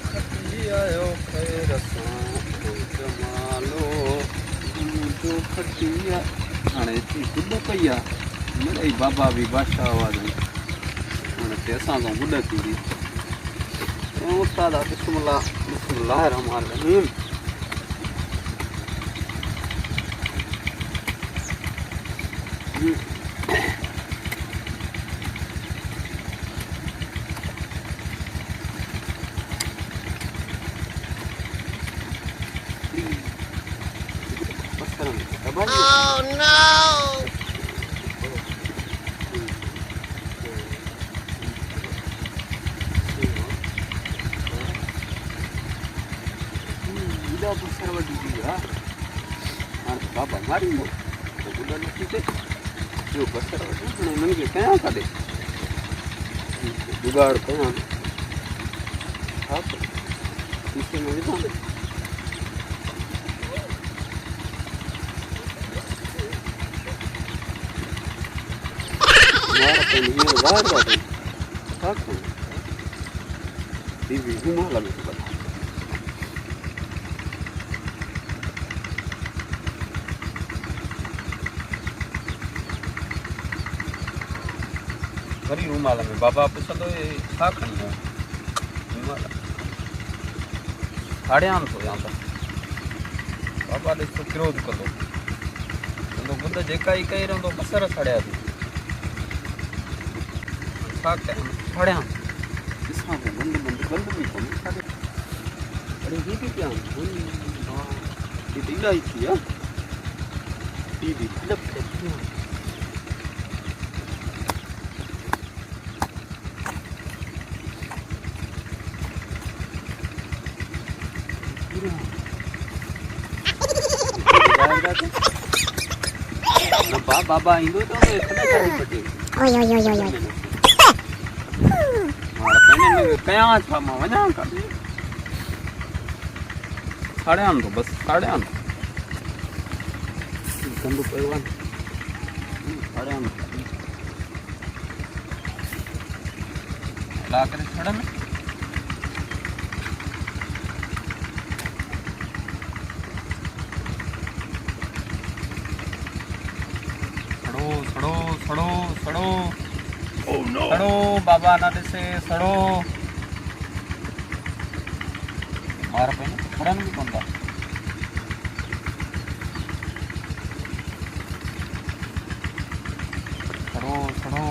खटियायो खैर जमालो जो खटिया हाणे थी गुड पई आहे मिड़ई बाबा बि बादशाह आवाज़ हाणे ते असां सां गुड थींदी उस्ताद बिस्मिल्लाह बिस्मिल्लाह रहमान रहीम Oh no! Udah besar lagi dia. Anak bapak mari mo. Udah nanti deh. Yo besar lagi. Mana ke kaya tadi? जुगाड़ कहाँ आप इसे नहीं जानते हमारा तो नहीं है वार वार क्या करूँ टीवी घुमा लगे तो बता वरी रूमाल में बाबा पुछंदो छा खणी आहे रूमाल साड़ियान थो या त बाबा ॾिसो क्रोध कंदो चवंदो बुध जेका ई कई रहंदो बसर साड़िया थी छा कयां साड़ियां ॾिसां थो बंदि बि कोन्हे छाॾे अड़े हीअ बि कयां हीअ त इलाही थी आहे हीअ बि खॾप थी आहे बाबा इंदो तो इतना चालू पटे ओय ओय ओय ओय मारा पहले में कया था मा वना का साढ़े आन तो बस साढ़े आन गंदू पैवान साढ़े आन ला कर छड़न सड़ो सड़ो सड़ो oh, no. सड़ो बाबा ना दिसे सड़ो मार पे थोड़न भी कोंदा सड़ो सड़ो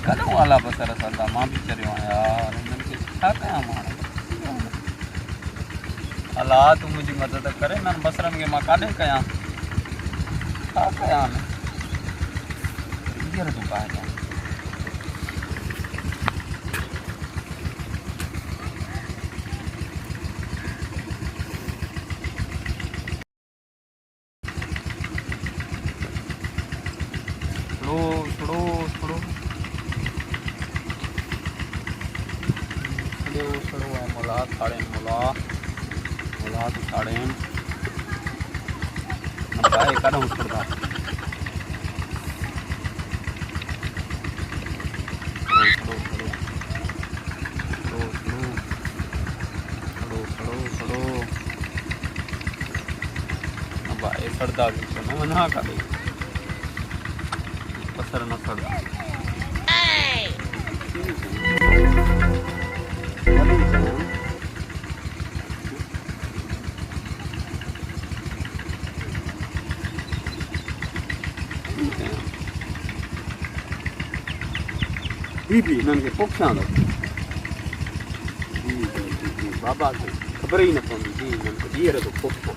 कदों वाला बसर सदा मां भी चरियो यार इनन के छा कया मां अल्लाह तू मुझी मदद करे न बसरन के मां काॾे कयां छा कयां न हींअर तूं पाए थोड़ो थोड़ो थोड़ो थोड़ो थोड़ो है मोला थाड़े मोला मोला तो थाड़े काय काढून उतरता थोड़ो थोड़ो थोड़ो थोड़ो थोड़ो थोड़ो अब ये सड़दा भी तो न वना का दे पसर न सड़दा बीबी इन्हनि खे पोखियां थो बाबा खे ख़बर ई न पवंदी जी इन्हनि खे ॿीहर थो पोखियां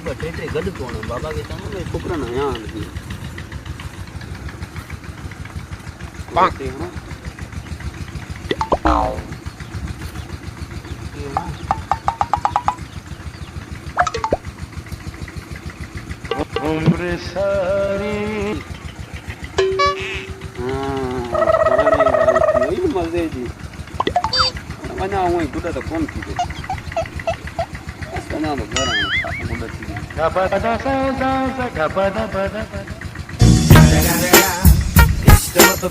ॿ टे टे गॾु पवणो बाबा खे चवंदो भई छोकिरनि हया उम्र सारी मज़े जी सना हुई गुड तो कौन की दे सना तो घर में गुड की Gapada sa sa sa gapada pada pada.